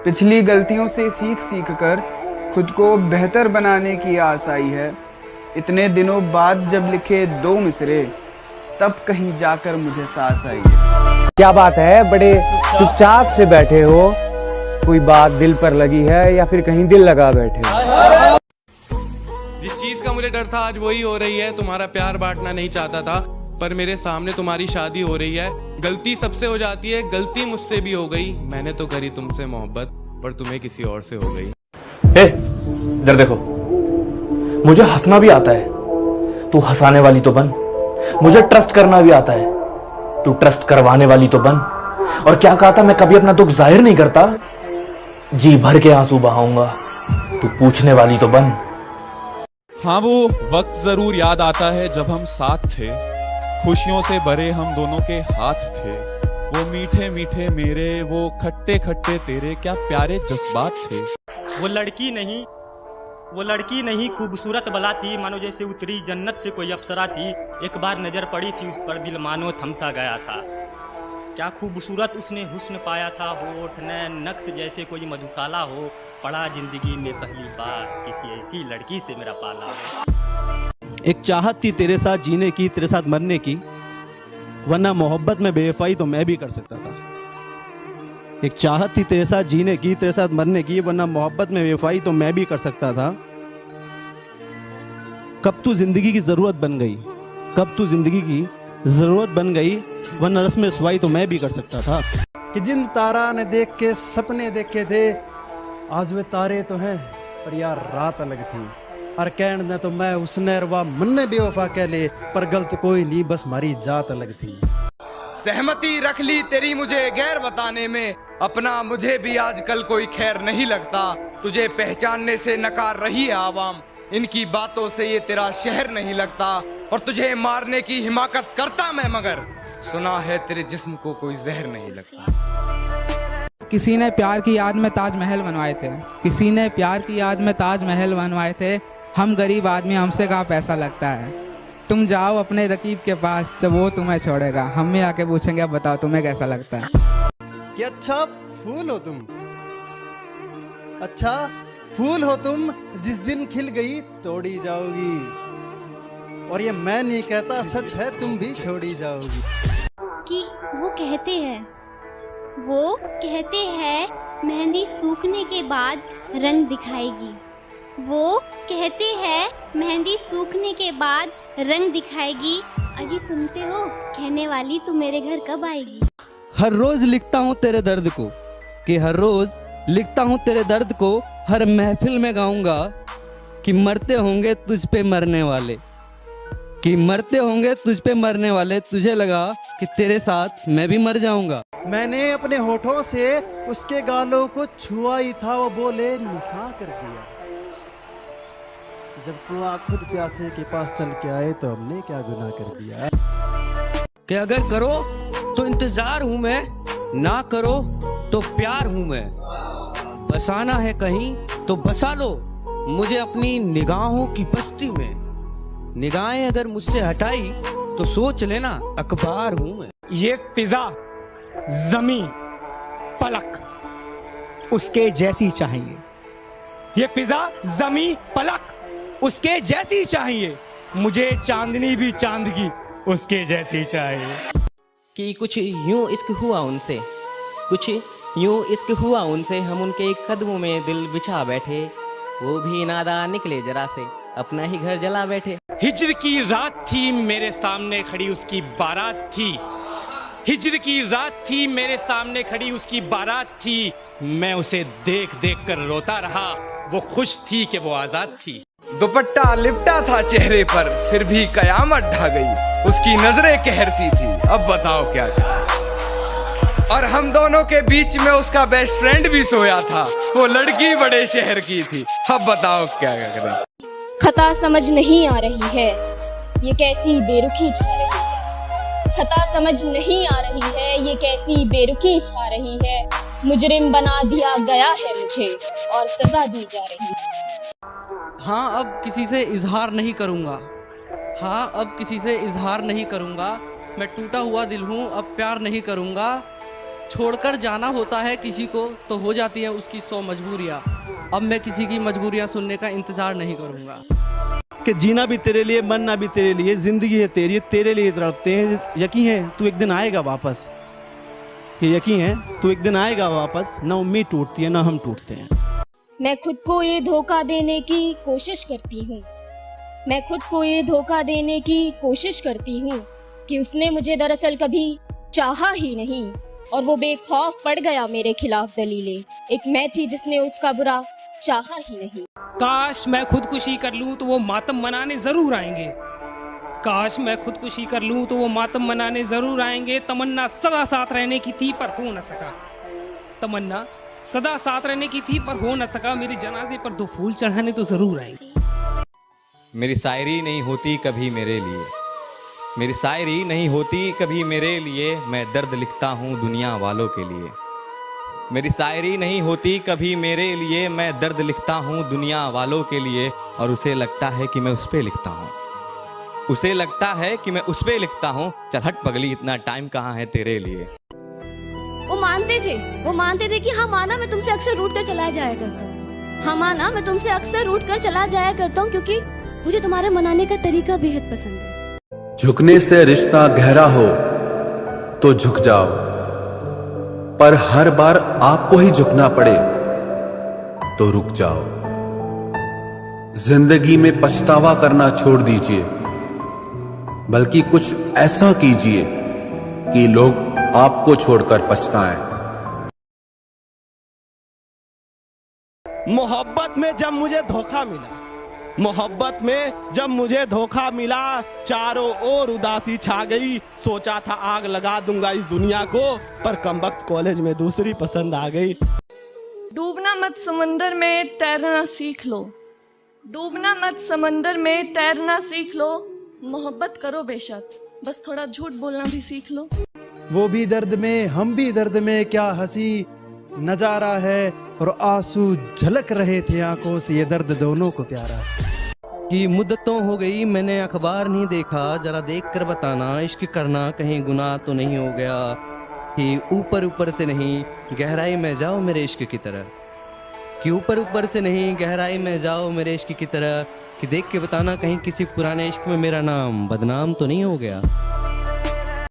पिछली गलतियों से सीख सीख कर खुद को बेहतर बनाने की आस आई है। इतने दिनों बाद जब लिखे 2 मिसरे, तब कहीं जाकर मुझे सांस आई है। क्या बात है, बड़े चुपचाप से बैठे हो, कोई बात दिल पर लगी है या फिर कहीं दिल लगा बैठे हो? जिस चीज का मुझे डर था आज वही हो रही है। तुम्हारा प्यार बांटना नहीं चाहता था, पर मेरे सामने तुम्हारी शादी हो रही है। गलती सबसे हो जाती है, गलती मुझसे भी हो गई। मैंने तो करी तुमसे मोहब्बत, पर तुम्हें किसी और से हो गई। इधर देखो, मुझे हंसना भी आता है, तू हंसाने वाली तो बन। मुझे ट्रस्ट करना भी आता है, तू ट्रस्ट करवाने वाली तो बन। और क्या कहा था, मैं कभी अपना दुख जाहिर नहीं करता, जी भर के आंसू बहाऊंगा, तू पूछने वाली तो बन। हाँ, वो वक्त जरूर याद आता है जब हम साथ थे, खुशियों से भरे हम दोनों के हाथ थे। वो मीठे मीठे मेरे, वो खट्टे खट्टे तेरे, क्या प्यारे जज्बात थे। वो लड़की नहीं खूबसूरत बला थी, मानो जैसे उतरी जन्नत से कोई अप्सरा थी। एक बार नजर पड़ी थी उस पर, दिल मानो थमसा गया था। क्या खूबसूरत उसने हुस्न पाया था, होठ नैन नक्श जैसे कोई मधुशाला हो। पड़ा जिंदगी में पहली बार किसी ऐसी लड़की से मेरा पाला हो। एक चाहत थी तेरे साथ जीने की, तेरे साथ मरने की, वरना मोहब्बत में बेवफाई तो मैं भी कर सकता था। एक चाहत थी तेरे साथ जीने की, तेरे साथ मरने की, वरना मोहब्बत में बेवफाई तो मैं भी कर सकता था। कब तू जिंदगी की जरूरत बन गई, कब तू जिंदगी की जरूरत बन गई, वरना रस्म रसवाई तो मैं भी कर सकता था। कि जिन तारा ने देख के सपने देखे थे, आज वे तारे तो हैं पर यार रात अलग थी। और कहन ने तो मैं उसने रवा मन ने बेवफा कह ले, पर गलत कोई नहीं, बस हमारी जात अलग थी। सहमति रख ली तेरी मुझे गैर बताने में, अपना मुझे भी आजकल कोई खैर नहीं लगता। तुझे पहचानने से नकार रही है आवाम, इनकी बातों से ये तेरा शहर नहीं लगता। और तुझे मारने की हिमाकत करता मैं, मगर सुना है तेरे जिस्म को कोई जहर नहीं लगता। किसी ने प्यार की याद में ताजमहल बनवाए थे, किसी ने प्यार की याद में ताजमहल बनवाए थे। हम गरीब आदमी, हमसे कहाँ पैसा लगता है। तुम जाओ अपने रकीब के पास, जब वो तुम्हें छोड़ेगा हम भी आके पूछेंगे, अब बताओ तुम्हें कैसा लगता है। कि अच्छा फूल हो तुम, अच्छा फूल हो तुम, जिस दिन खिल गई तोड़ी जाओगी। और ये मैं नहीं कहता, सच है, तुम भी छोड़ी जाओगी। कि वो कहते हैं मेहंदी सूखने के बाद रंग दिखाएगी। वो कहते हैं मेहंदी सूखने के बाद रंग दिखाएगी। अजी सुनते हो, कहने वाली तू मेरे घर कब आएगी। हर रोज लिखता हूँ तेरे दर्द को, कि हर रोज लिखता हूँ तेरे दर्द को, हर महफिल में गाऊंगा कि मरते होंगे तुझ पे मरने वाले, कि मरते होंगे तुझ पे मरने वाले। तुझे लगा कि तेरे साथ मैं भी मर जाऊंगा। मैंने अपने होठों से उसके गालों को छुआ ही था, वो बोले निशा कर दिया। जब कुआं खुद प्यासे के पास चल के आए तो हमने क्या गुनाह कर दिया। कि अगर करो तो इंतजार हूं मैं, ना करो तो प्यार हूं मैं। बसाना है कहीं तो बसा लो मुझे अपनी निगाहों की बस्ती में। निगाहें अगर मुझसे हटाई तो सोच लेना अखबार हूं मैं। ये फिजा जमी पलक उसके जैसी चाहिए, ये फिजा जमी पलक उसके जैसी चाहिए। मुझे चांदनी भी चांदगी उसके जैसी चाहिए। कि कुछ यूं इश्क हुआ उनसे, कुछ यूं इश्क हुआ उनसे, हम उनके कदमों में दिल बिछा बैठे। वो भी नादान निकले जरा से, अपना ही घर जला बैठे। हिज्र की रात थी मेरे सामने खड़ी उसकी बारात थी। हिज्र की रात थी मेरे सामने खड़ी उसकी बारात थी। मैं उसे देख देख कर रोता रहा, वो खुश थी कि वो आजाद थी। दुपट्टा लिपटा था चेहरे पर, फिर भी कयामत ढा गई। उसकी नजरें कहर सी थी, अब बताओ क्या करें। और हम दोनों के बीच में उसका बेस्ट फ्रेंड भी सोया था, वो लड़की बड़े शहर की थी। अब बताओ क्या करें। खता समझ नहीं आ रही है, ये कैसी बेरुखी छा रही है। खता समझ नहीं आ रही है, ये कैसी बेरुखी छा रही है। मुजरिम बना दिया गया है मुझे और सजा दी जा रही है। हाँ, अब किसी से इजहार नहीं करूँगा, हाँ अब किसी से इजहार नहीं करूँगा। मैं टूटा हुआ दिल हूँ, अब प्यार नहीं करूँगा। छोड़कर जाना होता है किसी को तो हो जाती है उसकी 100 मजबूरियाँ। अब मैं किसी की मजबूरियाँ सुनने का इंतजार नहीं करूँगा। कि जीना भी तेरे लिए, मरना भी तेरे लिए, जिंदगी है तेरे लिए तड़पते हैं। यकीन है तू एक दिन आएगा वापस, ये यकीन है तू एक दिन आएगा वापस। ना उम्मीद टूटती है ना हम टूटते हैं। मैं खुद को ये धोखा देने की कोशिश करती हूँ, मैं खुद को ये धोखा देने की कोशिश करती हूँ कि उसने मुझे दरअसल कभी चाहा ही नहीं और वो बेखौफ पड़ गया मेरे खिलाफ दलीलें। एक मैं थी जिसने उसका बुरा चाहा ही नहीं। काश मैं खुदकुशी कर लूं तो वो मातम मनाने जरूर आएंगे, काश मैं खुदकुशी कर लूं तो वो मातम मनाने जरूर आएंगे। तमन्ना सदा साथ रहने की थी पर हो न सका, तमन्ना सदा साथ रहने की थी पर हो न सका। मेरे जनाजे पर 2 फूल चढ़ाने तो जरूर आएंगे। मेरी शायरी नहीं होती कभी मेरे लिए, मेरी शायरी नहीं होती कभी मेरे लिए, मैं दर्द लिखता हूँ दुनिया वालों के लिए। मेरी शायरी नहीं होती कभी मेरे लिए, मैं दर्द लिखता हूँ दुनिया वालों के लिए। और उसे लगता है कि मैं उस पे लिखता हूँ, उसे लगता है कि मैं उस पे लिखता हूँ। चल हट पगली, इतना टाइम कहाँ है तेरे लिए। वो मानते थे कि हाँ माना मैं तुमसे अक्सर रूठ कर चला जाया करता हूँ, हाँ माना मैं तुमसे अक्सर रूठ कर चला जाया करता हूँ, क्योंकि मुझे तुम्हारे मनाने का तरीका बेहद पसंद है। झुकने से रिश्ता गहरा हो तो झुक जाओ, पर हर बार आपको ही झुकना पड़े तो रुक जाओ। जिंदगी में पछतावा करना छोड़ दीजिए, बल्कि कुछ ऐसा कीजिए कि लोग आपको छोड़कर पछताएं। मोहब्बत में जब मुझे धोखा मिला, मोहब्बत में जब मुझे धोखा मिला, चारों ओर उदासी छा गई। सोचा था आग लगा दूंगा इस दुनिया को, पर कमबख्त कॉलेज में दूसरी पसंद आ गई। डूबना मत समंदर में तैरना सीख लो, डूबना मत समंदर में तैरना सीख लो। मोहब्बत करो बेशक, बस थोड़ा झूठ बोलना भी सीख लो। वो भी दर्द में हम भी दर्द में, क्या हंसी नजारा है और आंसू झलक रहे थे आंखों से, ये दर्द दोनों को प्यारा है। कि मुद्दतों हो गई मैंने अखबार नहीं देखा, जरा देख कर बताना इश्क करना कहीं गुनाह तो नहीं हो गया। कि ऊपर ऊपर से नहीं गहराई में जाओ मेरे इश्क की तरह, कि ऊपर ऊपर से नहीं गहराई में जाओ मेरे इश्क की तरह। कि देख के बताना कहीं किसी पुराने इश्क में मेरा नाम बदनाम तो नहीं हो गया।